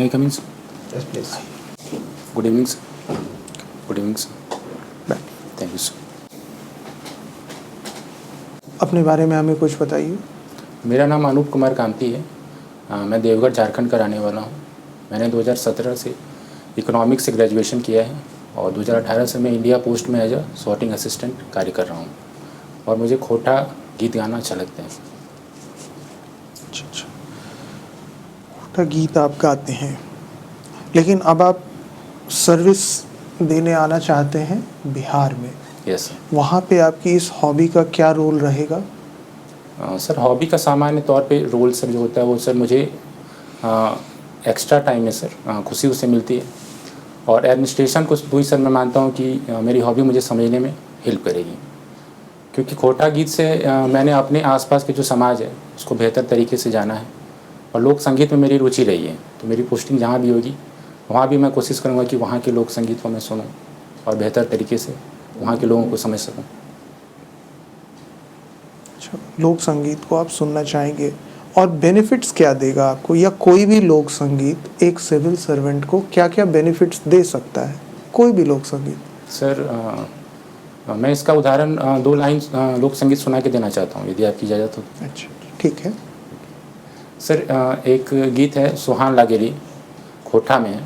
I come in, sir? Yes, please. Good evening, sir. Good evening, sir. Thank you, sir. अपने बारे में हमें कुछ बताइए। मेरा नाम अनूप कुमार कामती है। मैं देवघर झारखंड का रहने वाला हूँ। मैंने 2017 से इकोनॉमिक्स से ग्रेजुएशन किया है और 2018 से मैं इंडिया पोस्ट में एज अ सॉर्टिंग असिस्टेंट कार्य कर रहा हूँ और मुझे खोटा गीत गाना अच्छा लगता है। अच्छा, खोटा गीत आप गाते हैं, लेकिन अब आप सर्विस देने आना चाहते हैं बिहार में। Yes sir. वहाँ पे आपकी इस हॉबी का क्या रोल रहेगा? सर हॉबी का सामान्य तौर पे रोल सर जो होता है वो सर मुझे एक्स्ट्रा टाइम में सर खुशी उससे मिलती है और एडमिनिस्ट्रेशन को भी सर मैं मानता हूँ कि मेरी हॉबी मुझे समझने में हेल्प करेगी, क्योंकि खोटा गीत से मैंने अपने आसपास के जो समाज है उसको बेहतर तरीके से जाना है और लोक संगीत में मेरी रुचि रही है। तो मेरी पोस्टिंग जहाँ भी होगी वहाँ भी मैं कोशिश करूँगा कि वहाँ के लोक संगीत को मैं सुनूँ और बेहतर तरीके से वहाँ के लोगों को समझ सकूँ। अच्छा, लोक संगीत को आप सुनना चाहेंगे और बेनिफिट्स क्या देगा आपको, या कोई भी लोक संगीत एक सिविल सर्वेंट को क्या क्या बेनिफिट्स दे सकता है? कोई भी लोक संगीत। सर मैं इसका उदाहरण 2 लाइन लोक संगीत सुना के देना चाहता हूँ, यदि आपकी इजाज़त हो। अच्छा, ठीक है। सर एक गीत है सुहान लागेरी, खोटा में है।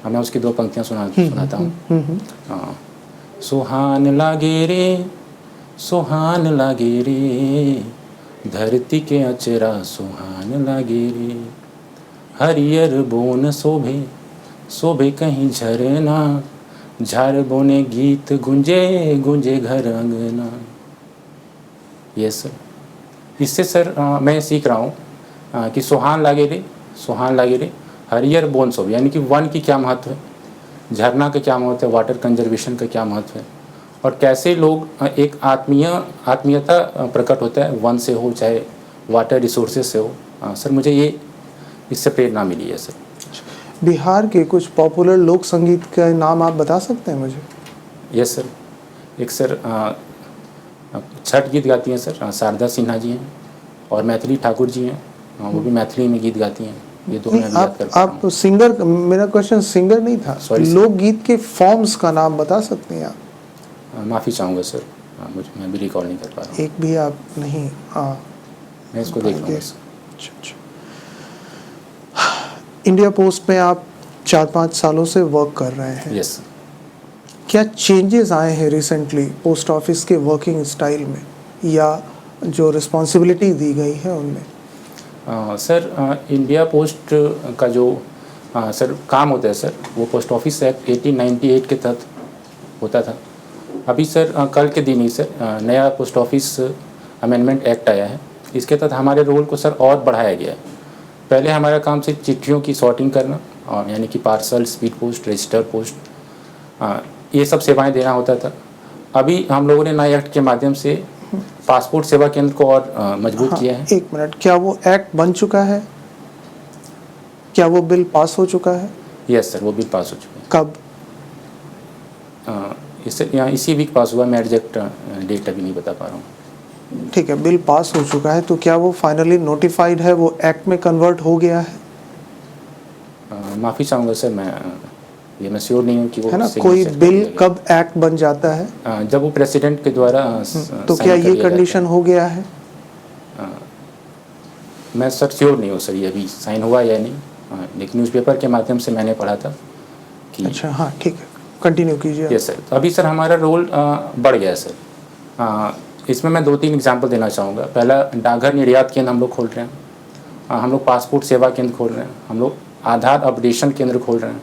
मैं उसकी 2 पंक्तियाँ सुनाता हूँ। सुहान लागेरी, सुहान लागेरी, धरती के अचरा सुहान लागेरी, हरियर बोन शोभे, शोभे कहीं झरना, झार बोने गीत गुंजे, गुंजे घर अंगना। ये सर इससे सर मैं सीख रहा हूँ कि सुहान लागेरी, सुहान लागेरी, हरियर बोन शोभे, यानी कि वन की क्या महत्व है, झरना का क्या महत्व है, वाटर कंजर्वेशन का क्या महत्व है और कैसे लोग एक आत्मीयता प्रकट होता है वन से हो चाहे वाटर रिसोर्सेज से हो। सर मुझे ये इससे प्रेरणा मिली है सर। बिहार के कुछ पॉपुलर लोक संगीत का नाम आप बता सकते हैं मुझे? Yes sir. एक सर छठ गीत गाती हैं सर शारदा सिन्हा जी हैं और मैथिली ठाकुर जी हैं, वो भी मैथिली में गीत गाती हैं। ये दो मैं याद कर आप सिंगर, मेरा क्वेश्चन सिंगर नहीं था, लोकगीत के फॉर्म्स का नाम बता सकते हैं आप? माफ़ी चाहूँगा सर, मैं भी रिकॉल नहीं कर पा रहा हूँ। एक भी आप नहीं? मैं इसको देख लूँगा सर। अच्छा, इंडिया पोस्ट में आप 4-5 सालों से वर्क कर रहे हैं। यस। क्या चेंजेस आए हैं रिसेंटली पोस्ट ऑफिस के वर्किंग स्टाइल में या जो रिस्पॉन्सिबिलिटी दी गई है उनमें? सर इंडिया पोस्ट का जो सर काम होता है सर, वो पोस्ट ऑफिस एक्ट 1898 के तहत होता था। अभी सर कल के दिन ही सर नया पोस्ट ऑफिस अमेंडमेंट एक्ट आया है। इसके तहत हमारे रोल को सर और बढ़ाया गया है। पहले हमारा काम सिर्फ चिट्ठियों की सॉर्टिंग करना और यानी कि parcel, speed post, register post, ये सब सेवाएं देना होता था। अभी हम लोगों ने नए एक्ट के माध्यम से पासपोर्ट सेवा केंद्र को और मजबूत किया है। एक मिनट, क्या वो एक्ट बन चुका है? क्या वो बिल पास हो चुका है? यस सर, वो बिल पास हो चुका है। कब? इसी वीक पास हुआ। मैं एग्जैक्ट डेट अभी नहीं बता पा रहा हूँ। ठीक है, बिल पास हो चुका है, तो क्या वो फाइनली नोटिफाइड है, वो एक्ट में कन्वर्ट हो गया है? माफ़ी चाहूँगा सर, मैं श्योर नहीं हूँ कि वो है ना। कोई बिल कब एक्ट बन जाता है? जब वो प्रेसिडेंट के द्वारा तो क्या ये कंडीशन हो गया है? मैं सर श्योर नहीं हूँ सर ये अभी साइन हुआ या नहीं, लेकिन न्यूज़पेपर के माध्यम से मैंने पढ़ा था कि। अच्छा, हाँ ठीक है, कंटिन्यू कीजिए। Yes sir. तो अभी सर हमारा रोल बढ़ गया है सर। इसमें मैं 2-3 एग्जांपल देना चाहूँगा। पहला, डाकघर निर्यात केंद्र हम लोग खोल रहे हैं, हम लोग पासपोर्ट सेवा केंद्र खोल रहे हैं, हम लोग आधार अपडेशन केंद्र खोल रहे हैं।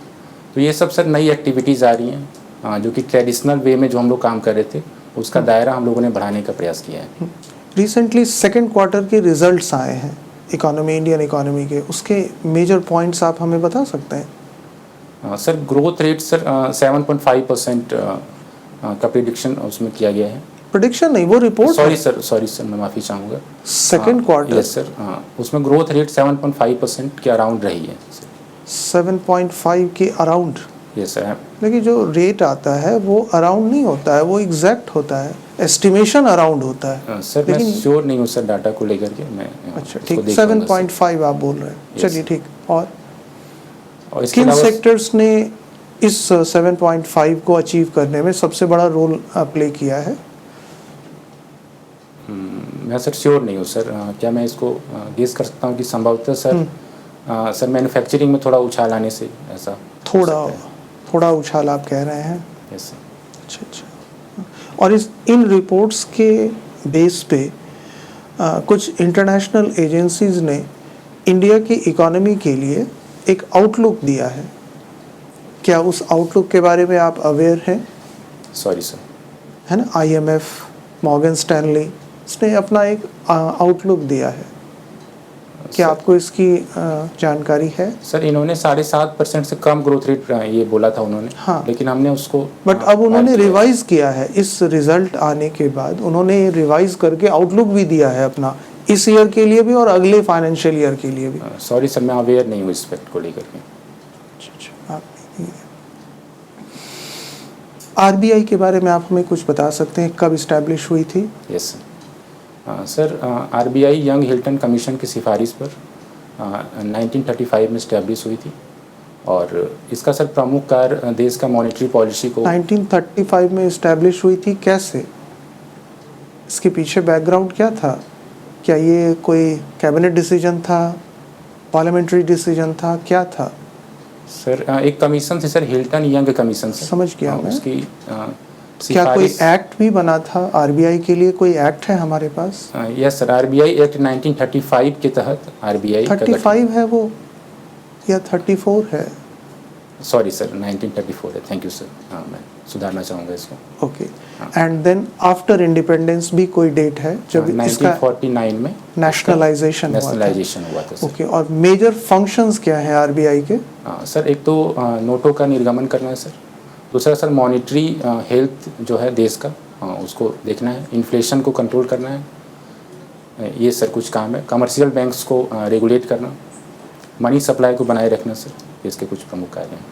तो ये सब सर नई एक्टिविटीज़ आ रही हैं जो कि ट्रेडिशनल वे में जो हम लोग काम कर रहे थे उसका दायरा हम लोगों ने बढ़ाने का प्रयास किया है। रिसेंटली सेकेंड क्वार्टर के रिजल्ट्स आए हैं इकोनॉमी, इंडियन इकोनॉमी के, उसके मेजर पॉइंट्स आप हमें बता सकते हैं? सर ग्रोथ रेट सर 7.5% का प्रिडिक्शन उसमें किया गया है। प्रेडिक्शन नहीं, वो रिपोर्ट। सॉरी सर, मैं माफ़ी चाहूँगा। Second quarter. यस सर, उसमें ग्रोथ रेट 7.5% के अराउंड रही है। 7.5 के अराउंड? Yes sir. लेकिन जो रेट आता है वो अराउंड नहीं होता है, वो एग्जैक्ट होता है, एस्टिमेशन अराउंड होता है। सर मैं श्योर नहीं हूँ सर डाटा को लेकर के। मैं अच्छा ठीक, 7.5 आप बोल रहे हैं, चलिए ठीक। और और इसके किन अलावा सेक्टर्स ने इस 7.5 को अचीव करने में सबसे बड़ा रोल प्ले किया है? मैं सर श्योर नहीं हूँ सर। क्या मैं इसको गेस कर सकता हूँ कि संभवतः सर सर मैन्युफैक्चरिंग में थोड़ा उछाल आने से ऐसा हो थोड़ा सकता है। थोड़ा उछाल आप कह रहे हैं? Yes sir. अच्छा अच्छा। और इन रिपोर्ट्स के बेस पे कुछ इंटरनेशनल एजेंसीज ने इंडिया की इकोनॉमी के लिए एक आउटलुक दिया है। क्या उस आउटलुक के बारे में आप अवेयर हैं? Sorry sir. है ना, IMF, मॉर्गन स्टैनली, इसने अपना एक आउटलुक दिया है। क्या आपको इसकी जानकारी है? सर इन्होंने 7.5% से कम ग्रोथ रेट ये बोला था उन्होंने। हाँ। लेकिन हमने उसको बट अब उन्होंने रिवाइज किया है इस रिजल्ट आने के बाद। उन्होंने रिवाइज करके आउटलुक भी दिया है अपना, इस ईयर के लिए भी और अगले फाइनेंशियल ईयर के लिए भी। सॉरी सर, मैं अवेयर नहीं हूँ इस फैक्ट को लेकर के। RBI के बारे में आप हमें कुछ बता सकते हैं, कब इस्टेब्लिश हुई थी? Yes sir. RBI young Hilton commission की सिफारिश पर 1935 में इस्टेब्लिश हुई थी। और इसका सर प्रमुख कार्य देश का मॉनेटरी पॉलिसी को 1935 में इस्टेब्लिश हुई थी, कैसे? इसके पीछे बैकग्राउंड क्या था? क्या ये कोई कैबिनेट डिसीजन था, पार्लियामेंट्री डिसीजन था, क्या था? सर एक कमीशन थी sir, Hilton young commission sir. समझ गया मैं। उसकी क्या कोई एक्ट भी बना था RBI के लिए? कोई एक्ट है हमारे पास? यस सर, RBI एक्ट 1935 के तहत RBI 35 है वो या 34 है? सॉरी सर, 1934 है। Thank you sir. हाँ, मैं सुधारना चाहूँगा इसको। Okay. And then after independence भी कोई डेट है जब इसका 1949 में नेशनलाइजेशन हुआ था? ओके। और मेजर फंक्शंस क्या है RBI के? सर एक तो नोटों का निर्गमन करना है सर। दूसरा सर मॉनेटरी हेल्थ जो है देश का, उसको देखना है। इन्फ्लेशन को कंट्रोल करना है। ये सर कुछ काम है। कमर्शियल बैंक्स को रेगुलेट करना, मनी सप्लाई को बनाए रखना सर, इसके कुछ प्रमुख कार्य हैं।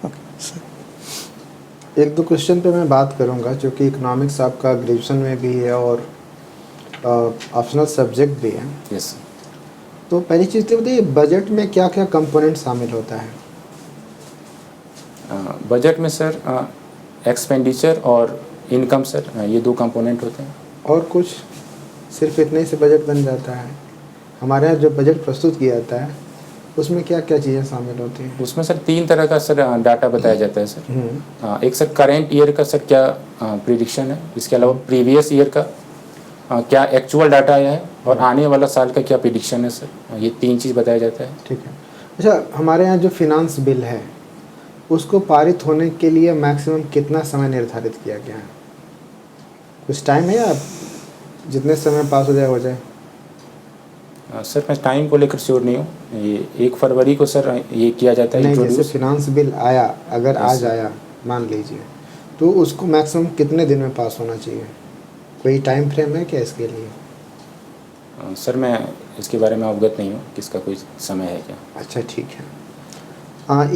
Okay sir. एक दो क्वेश्चन पे मैं बात करूंगा, जो कि इकोनॉमिक्स आपका ग्रेजुएशन में भी है और ऑप्शनल सब्जेक्ट भी है। यस। तो पहली चीज़ तो बताइए, बजट में क्या क्या कंपोनेंट शामिल होता है? बजट में सर एक्सपेंडिचर और इनकम सर, ये दो कंपोनेंट होते हैं। और कुछ? सिर्फ इतने से बजट बन जाता है? हमारे यहाँ जो बजट प्रस्तुत किया जाता है उसमें क्या क्या चीज़ें शामिल होती हैं? उसमें सर 3 तरह का सर डाटा बताया जाता है सर। एक सर करेंट ईयर का सर क्या प्रिडिक्शन है, इसके अलावा प्रीवियस ईयर का क्या एक्चुअल डाटा आया है, और आने वाला साल का क्या प्रिडिक्शन है सर। ये 3 चीज़ बताया जाता है। ठीक है। अच्छा, हमारे यहाँ जो फिनांस बिल है उसको पारित होने के लिए मैक्सिमम कितना समय निर्धारित किया गया है? कुछ टाइम है या जितने समय पास हो जाए हो जाए? सर मैं टाइम को लेकर श्योर नहीं हूँ। ये 1 फरवरी को सर ये किया जाता है नहीं, जैसे इंट्रोड्यूस। फिनांस बिल आया, अगर आज आया मान लीजिए, तो उसको मैक्सिमम कितने दिन में पास होना चाहिए? कोई टाइम फ्रेम है क्या इसके लिए? सर मैं इसके बारे में अवगत नहीं हूँ कि इसका कोई समय है क्या। अच्छा, ठीक है।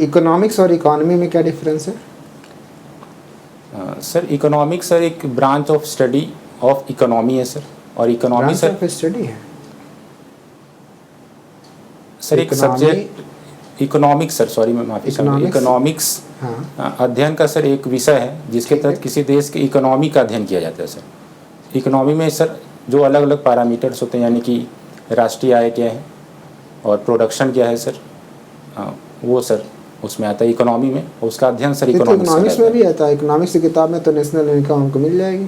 इकोनॉमिक्स और इकोनॉमी में क्या डिफरेंस है? सर इकोनॉमिक्स सर एक branch of study of economy है सर। और economy sir branch of study है सर एक सब्जेक्ट। इकोनॉमिक्स सर, सॉरी मैं माफी चाहूँगा। इकोनॉमिक्स अध्ययन का सर एक विषय है जिसके तहत किसी देश की इकोनॉमी का अध्ययन किया जाता है सर। इकोनॉमी में सर जो अलग अलग पैरामीटर्स होते हैं, यानी कि राष्ट्रीय आय क्या है और प्रोडक्शन क्या है सर, वो सर उसमें आता है इकोनॉमी में। उसका अध्ययन सर इकोनॉमिक्स में भी आता है। इकोनॉमिक्स की किताब में तो नेशनल इनकम हमको मिल जाएगी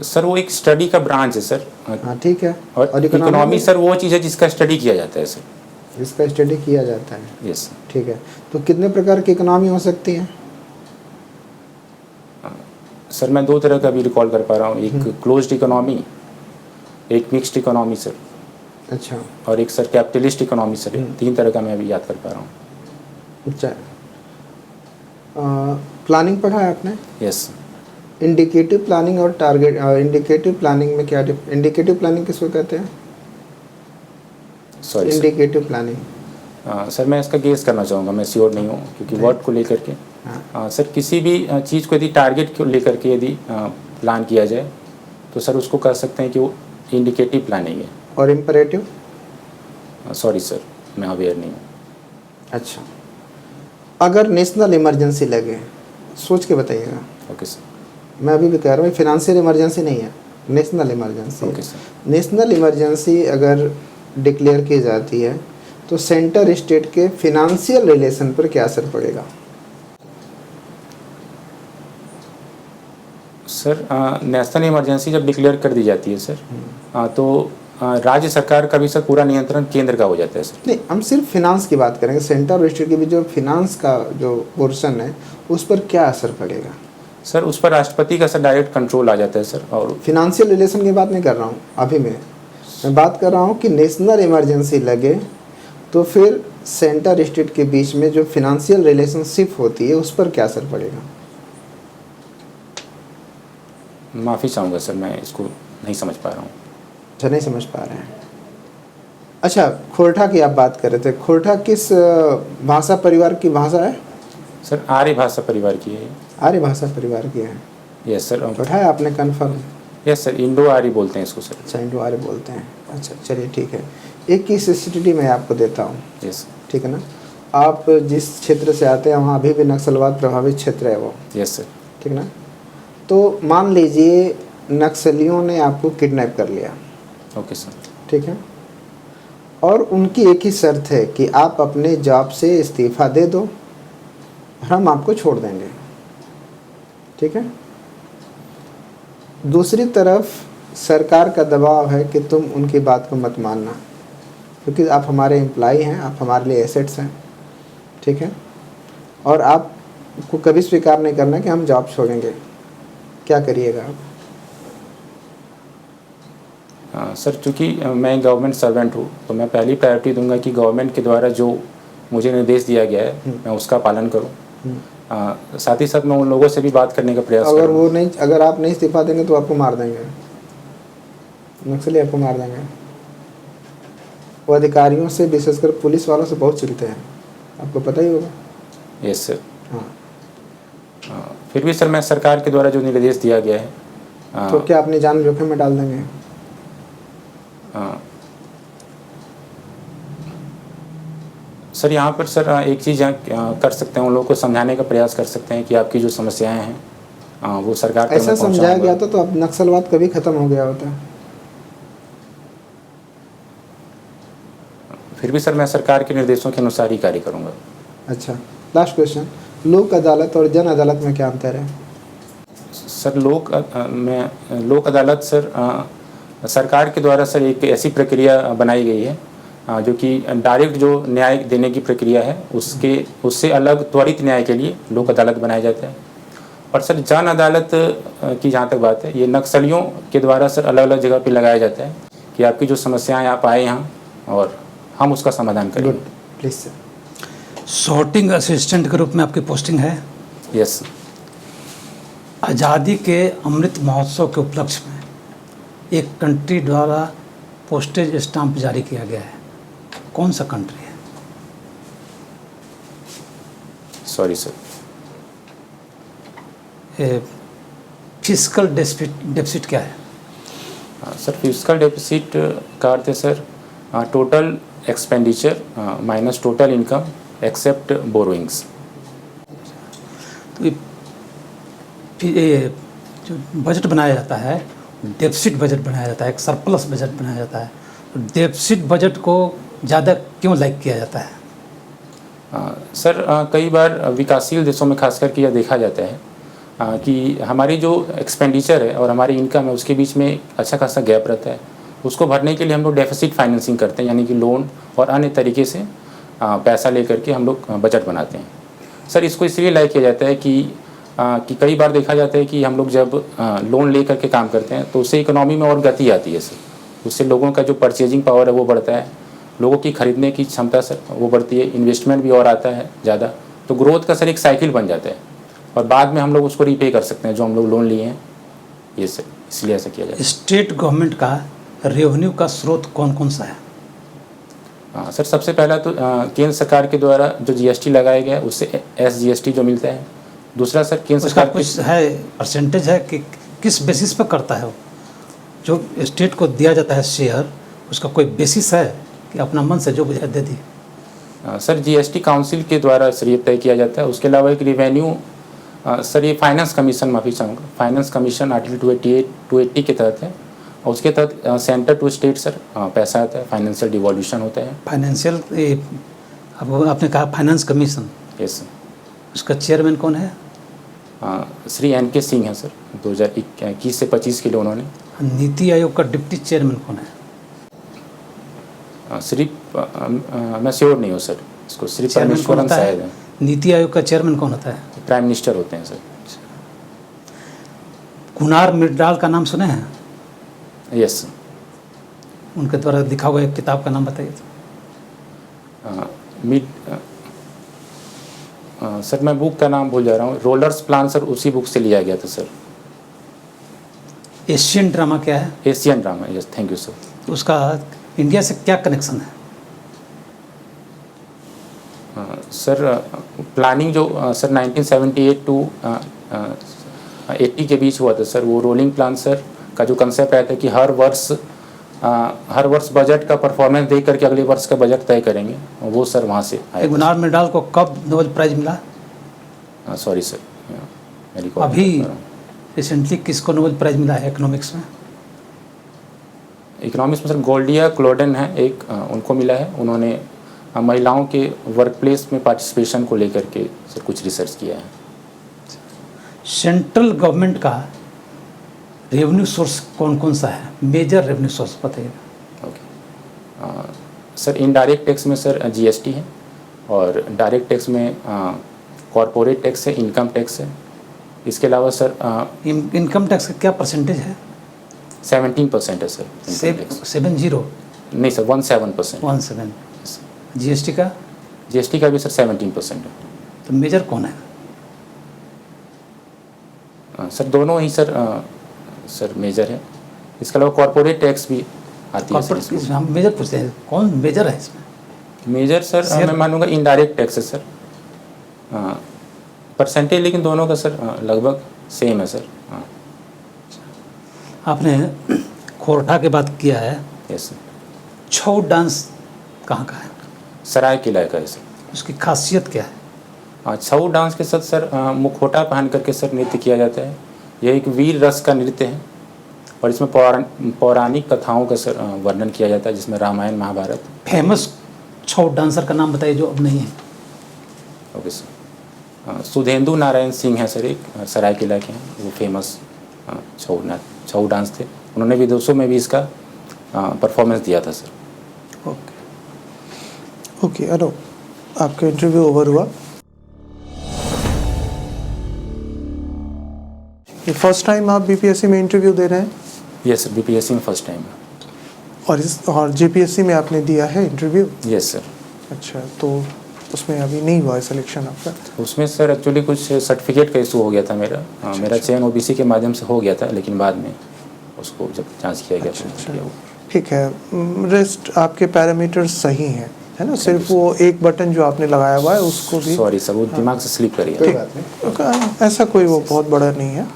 सर। वो एक स्टडी का ब्रांच है सर। हाँ, ठीक है। और इकोनॉमी सर वो चीज़ है जिसका स्टडी किया जाता है सर। इसका स्टडी किया जाता है। यस। ठीक है। तो कितने प्रकार की इकोनॉमी हो सकती है? सर मैं 2 तरह का भी रिकॉल कर पा रहा हूँ। एक क्लोज्ड इकोनॉमी, एक मिक्स्ड इकोनॉमी सर। अच्छा। और एक सर कैपिटलिस्ट इकोनॉमी सर। 3 तरह का मैं अभी याद कर पा रहा हूँ। अच्छा। प्लानिंग पढ़ा है आपने? यस। इंडिकेटिव प्लानिंग और टारगेट। इंडिकेटिव प्लानिंग में क्या इंडिकेटिव प्लानिंग किसको कहते हैं? सॉरी इंडिकेटिव प्लानिंग सर मैं इसका गेस करना चाहूँगा, मैं श्योर नहीं हूँ क्योंकि वर्ड को लेकर के। सर किसी भी चीज़ को यदि टारगेट को लेकर के यदि प्लान किया जाए तो सर उसको कह सकते हैं कि वो इंडिकेटिव प्लानिंग है। और इम्परेटिव? सॉरी सर, मैं अवेयर नहीं हूँ। अच्छा। अगर नेशनल इमरजेंसी लगे, सोच के बताइएगा। Okay sir. मैं अभी भी कह रहा हूँ फिनेंशियल इमरजेंसी नहीं है, नेशनल इमरजेंसी ओके है। सर। नेशनल इमरजेंसी अगर डिक्लेयर की जाती है तो सेंटर स्टेट के फिनेंशियल रिलेशन पर क्या असर पड़ेगा? सर नेशनल इमरजेंसी जब डिक्लेयर कर दी जाती है सर, तो राज्य सरकार का भी सर पूरा नियंत्रण केंद्र का हो जाता है सर। नहीं, हम सिर्फ फिनांस की बात करेंगे। सेंटर और स्टेट के बीच जो फिनांस का जो पोर्शन है उस पर क्या असर पड़ेगा? सर उस पर राष्ट्रपति का सर डायरेक्ट कंट्रोल आ जाता है सर। और फिनेंशियल रिलेशन की बात नहीं कर रहा हूँ अभी मैं बात कर रहा हूँ कि नेशनल इमरजेंसी लगे तो फिर सेंटर स्टेट के बीच में जो फिनेंशियल रिलेशनशिप होती है उस पर क्या असर पड़ेगा? माफ़ी चाहूँगा सर, मैं इसको नहीं समझ पा रहा हूँ। अच्छा, नहीं समझ पा रहे हैं। अच्छा, खोरठा की आप बात कर रहे थे। खोरठा किस भाषा परिवार की भाषा है? सर आर्य भाषा परिवार की है। आर्य भाषा परिवार की है। Yes sir. पढ़ा है आपने कन्फर्म? यस सर, इंडो आर्य बोलते हैं इसको सर। अच्छा, इंडो आर्य बोलते हैं। अच्छा चलिए ठीक है। एक की स्थिति मैं आपको देता हूँ। यस। ठीक है ना? आप जिस क्षेत्र से आते हैं वहाँ अभी भी नक्सलवाद प्रभावित क्षेत्र है वो। Yes sir. ठीक ना? तो मान लीजिए नक्सलियों ने आपको किडनैप कर लिया। Okay sir. ठीक है? और उनकी एक ही शर्त है कि आप अपने जॉब से इस्तीफा दे दो और हम आपको छोड़ देंगे। ठीक है? दूसरी तरफ सरकार का दबाव है कि तुम उनकी बात को मत मानना, क्योंकि आप हमारे एम्प्लॉय हैं, आप हमारे लिए एसेट्स हैं। ठीक है? और आपको कभी स्वीकार नहीं करना कि हम जॉब छोड़ेंगे। क्या करिएगा आप? सर चूँकि मैं गवर्नमेंट सर्वेंट हूँ तो मैं पहली प्रायोरिटी दूंगा कि गवर्नमेंट के द्वारा जो मुझे निर्देश दिया गया है मैं उसका पालन करूँ। साथ ही साथ मैं उन लोगों से भी बात करने का प्रयास करूँ। अगर आप नहीं इस्तीफा देंगे तो आपको मार देंगे, नक्सली आपको मार देंगे। वो अधिकारियों से, विशेषकर पुलिस वालों से बहुत चिढ़ते हैं, आपको पता ही होगा। Yes sir. हाँ। फिर भी सर मैं सरकार के द्वारा जो निर्देश दिया गया है तो क्या अपनी जान जोखिम में डाल देंगे? सर यहाँ पर सर एक चीज़ कर सकते हैं, उन लोगों को समझाने का प्रयास कर सकते हैं कि आपकी जो समस्याएं हैं वो सरकार तक ऐसा समझाया गया था तो अब नक्सलवाद कभी खत्म हो गया होता। फिर भी सर मैं सरकार के निर्देशों के अनुसार ही कार्य करूँगा। अच्छा, लास्ट क्वेश्चन, लोक अदालत और जन अदालत में क्या अंतर है? सर लोक अदालत सर सरकार के द्वारा सर एक ऐसी प्रक्रिया बनाई गई है जो कि डायरेक्ट जो न्याय देने की प्रक्रिया है उससे अलग त्वरित न्याय के लिए लोक अदालत बनाया जाता है। और सर जन अदालत की जहाँ तक बात है, ये नक्सलियों के द्वारा सर अलग अलग जगह पे लगाया जाता है कि आपकी जो समस्याएं आप आए यहाँ और हम उसका समाधान करेंगे। Please sir. सॉर्टिंग असिस्टेंट के रूप में आपकी पोस्टिंग है। यस। आज़ादी के अमृत महोत्सव के उपलक्ष्य में एक कंट्री द्वारा पोस्टेज स्टाम्प जारी किया गया है, कौन सा कंट्री है? Sorry sir. फिजिकल डेफिसिट क्या है? सर फिजिकल डेफिसिट का अर्थ है sir total expenditure minus total income except borrowings. तो ये जो बजट बनाया जाता है, डेफिसिट बजट बनाया जाता है, एक सरप्लस बजट बनाया जाता है, तो डेफिसिट बजट को ज़्यादा क्यों लाइक किया जाता है? सर कई बार विकासशील देशों में खास करके यह देखा जाता है कि हमारी जो एक्सपेंडिचर है और हमारी इनकम है उसके बीच में अच्छा खासा गैप रहता है। उसको भरने के लिए हम लोग डेफिसिट फाइनेंसिंग करते हैं, यानी कि लोन और अन्य तरीके से पैसा लेकर के हम लोग बजट बनाते हैं। सर इसको इसलिए लाइक किया जाता है कि कई बार देखा जाता है कि हम लोग जब लोन ले करके काम करते हैं तो उससे इकोनॉमी में और गति आती है सर। उससे लोगों का जो परचेजिंग पावर है वो बढ़ता है, लोगों की खरीदने की क्षमता सर वो बढ़ती है, इन्वेस्टमेंट भी और आता है ज़्यादा। तो ग्रोथ का सर एक साइकिल बन जाता है और बाद में हम लोग उसको रीपे कर सकते हैं जो हम लोग लोन लिए हैं। ये सर इसलिए ऐसा किया जाता है। स्टेट गवर्नमेंट का रेवेन्यू का स्रोत कौन कौन सा है? सर सबसे पहला तो केंद्र सरकार के द्वारा जो जीएसटी लगाया गया है उससे SGST जो मिलता है। दूसरा सर केंद्र उसका सरकार कुछ है परसेंटेज है कि किस बेसिस पर करता है वो? जो स्टेट को दिया जाता है शेयर, उसका कोई बेसिस है कि अपना मन से जो बुझाए दे दी? सर जीएसटी काउंसिल के द्वारा सर ये तय किया जाता है। उसके अलावा एक रिवेन्यू सर ये फाइनेंस कमीशन, माफ़ी चाहूँगा, फाइनेंस कमीशन आर्टिकल 280 के तहत है और उसके तहत सेंटर टू स्टेट सर पैसा आता है, फाइनेंशियल डिवॉल्यूशन होता है। फाइनेंशियल, अब आपने कहा फाइनेंस कमीशन, यस सर। उसका चेयरमैन कौन है? श्री NK सिंह है सर, 2021 से 25 के लिए उन्होंने। नीति आयोग का डिप्टी चेयरमैन कौन है? श्री मैं श्योर नहीं हूँ सर, इसको श्री चेयरमैन कौन परमेश्वरन होता शायद है? है। नीति आयोग का चेयरमैन कौन होता है? प्राइम मिनिस्टर होते हैं सर। कुणाल मिर्डाल का नाम सुने हैं? Yes sir. उनके द्वारा लिखा हुआ एक किताब का नाम बताइए। सर मैं बुक का नाम भूल जा रहा हूँ, रोलर्स प्लान सर, उसी बुक से लिया गया था सर। एशियन ड्रामा क्या है? Asian drama, yes, thank you sir. उसका इंडिया से क्या कनेक्शन है? सर प्लानिंग जो सर 1978 टू 80 के बीच हुआ था सर, वो रोलिंग प्लान सर का जो कंसेप्ट आया था कि हर वर्ष बजट का परफॉर्मेंस देख करके अगले वर्ष का बजट तय करेंगे, वो सर वहाँ से आया। कुणाल मिर्डाल को कब नोबेल प्राइज मिला? सॉरी सर, अभी रिसेंटली किसको नोबेल प्राइज मिला है इकोनॉमिक्स में? इकोनॉमिक्स में सर गोल्डिया क्लोडेन है एक, उनको मिला है। उन्होंने महिलाओं के वर्क प्लेस में पार्टिसिपेशन को लेकर के सर कुछ रिसर्च किया है। सेंट्रल गवर्नमेंट का रेवेन्यू सोर्स कौन कौन सा है? मेजर रेवेन्यू सोर्स बताइएगा। ओके सर, इनडायरेक्ट टैक्स में सर GST है और डायरेक्ट टैक्स में कॉरपोरेट टैक्स है, इनकम टैक्स है। इसके अलावा सर इनकम टैक्स का क्या परसेंटेज है? 17% है सर। 70? नहीं सर, 17%। 17। GST का? GST का भी सर 17% है। तो मेजर कौन है? सर दोनों ही सर सर मेजर है। इसके अलावा कॉरपोरेट टैक्स भी आती है सर इसमें। हम मेजर पूछते हैं, कौन मेजर है इसमें? मेजर सर मैं मानूंगा इनडायरेक्ट टैक्स है सर। परसेंटेज लेकिन दोनों का सर लगभग सेम है सर। आपने खोरठा की बात किया है। Yes sir. छऊ डांस कहाँ का है? सरायकेला का है सर। उसकी खासियत क्या है? छऊ डांस के साथ सर मुखौटा पहन करके सर नृत्य किया जाता है। यह एक वीर रस का नृत्य है और इसमें पौराणिक कथाओं का सर वर्णन किया जाता है, जिसमें रामायण महाभारत। फेमस छऊ डांसर का नाम बताइए जो अब नहीं है। Okay sir. सुधेंदु नारायण सिंह है सर, एक सरायकेला के हैं, वो फेमस छऊ डांस थे। उन्होंने विदेशों में भी इसका परफॉर्मेंस दिया था सर। ओके अनु, आपका इंटरव्यू ओवर हुआ। ये फर्स्ट टाइम आप BPSC में इंटरव्यू दे रहे हैं? यस सर, BPSC में फर्स्ट टाइम है। और GPSC में आपने दिया है इंटरव्यू? Yes sir. अच्छा, तो उसमें अभी नहीं हुआ है सिलेक्शन आपका? उसमें सर एक्चुअली कुछ सर्टिफिकेट का इशू हो गया था मेरा। मेरा चयन OBC के माध्यम से हो गया था, लेकिन बाद में उसको जब जांच किया गया तो ठीक है। रेस्ट आपके पैरामीटर्स सही हैं, है ना? सिर्फ वो एक बटन जो आपने लगाया हुआ है उसको भी, सॉरी सर, वो दिमाग से स्लिप करी है। ऐसा कोई वो बहुत बड़ा नहीं है।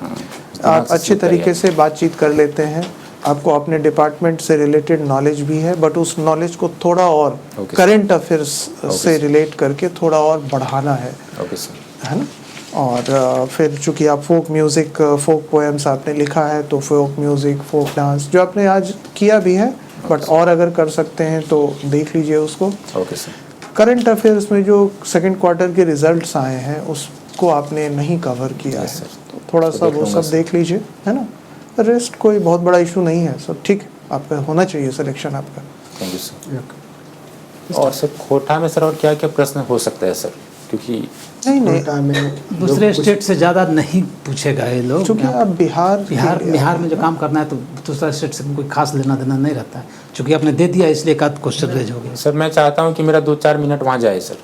आप अच्छे तरीके से बातचीत कर लेते हैं, आपको अपने डिपार्टमेंट से रिलेटेड नॉलेज भी है, बट उस नॉलेज को थोड़ा और करंट अफेयर्स से रिलेट करके थोड़ा और बढ़ाना है। ओके सर, है ना? और फिर चूँकि आप फोक म्यूज़िक, फोक पोएम्स आपने लिखा है, तो फोक म्यूज़िक, फोक डांस जो आपने आज किया भी है, बट और अगर कर सकते हैं तो देख लीजिए उसको। Okay sir. करंट अफेयर्स में जो सेकंड क्वार्टर के रिजल्ट्स आए हैं उसको आपने नहीं कवर किया है, तो थोड़ा सा वो सब देख लीजिए, है ना? रेस्ट कोई बहुत बड़ा इशू नहीं है, सब ठीक आपका होना चाहिए सिलेक्शन आपका। Thank you sir. और सर खोटा में सर और क्या क्या प्रश्न हो सकता है सर, क्योंकि नहीं दूसरे स्टेट से ज़्यादा नहीं पूछेगा ये लोग, क्योंकि आप बिहार में जो काम करना है तो दूसरा स्टेट से कोई खास लेना देना नहीं रहता है। चूँकि आपने दे दिया इसलिए एक आध क्वेश्चन रेज हो गया। सर मैं चाहता हूँ कि मेरा 2-4 मिनट वहाँ जाए सर।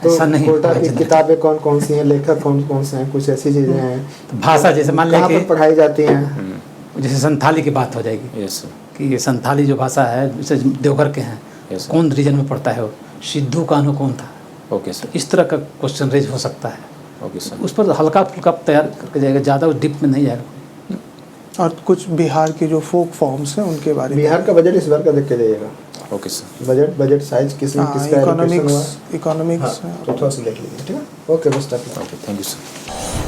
तो ऐसा नहीं कोटा की किताबें कौन कौन सी हैं, लेखक कौन कौन से हैं, कुछ ऐसी चीज़ें हैं? तो भाषा जैसे मान लें कि पढ़ाई जाती हैं, जैसे संथाली की बात हो जाएगी। Yes sir. कि ये संथाली जो भाषा है, जैसे देवघर के हैं, कौन रीजन में पड़ता है वो, सिद्धू कान्हू कौन था? Okay sir. इस तरह का क्वेश्चन रेज हो सकता है। Okay sir. उस पर हल्का फुल्का तैयार करके जाएगा, ज़्यादा डीप में नहीं जाएगा। और कुछ बिहार के जो फोक फॉर्म्स हैं उनके बारे में। बिहार का बजट इस बार का देख के जाइएगा। Okay sir. बजट साइज किसका allocation हुआ है? इकोनॉमिक्स हाँ, तो थोड़ा सा देख लीजिए, ठीक है। Okay, best of luck. Okay, thank you sir.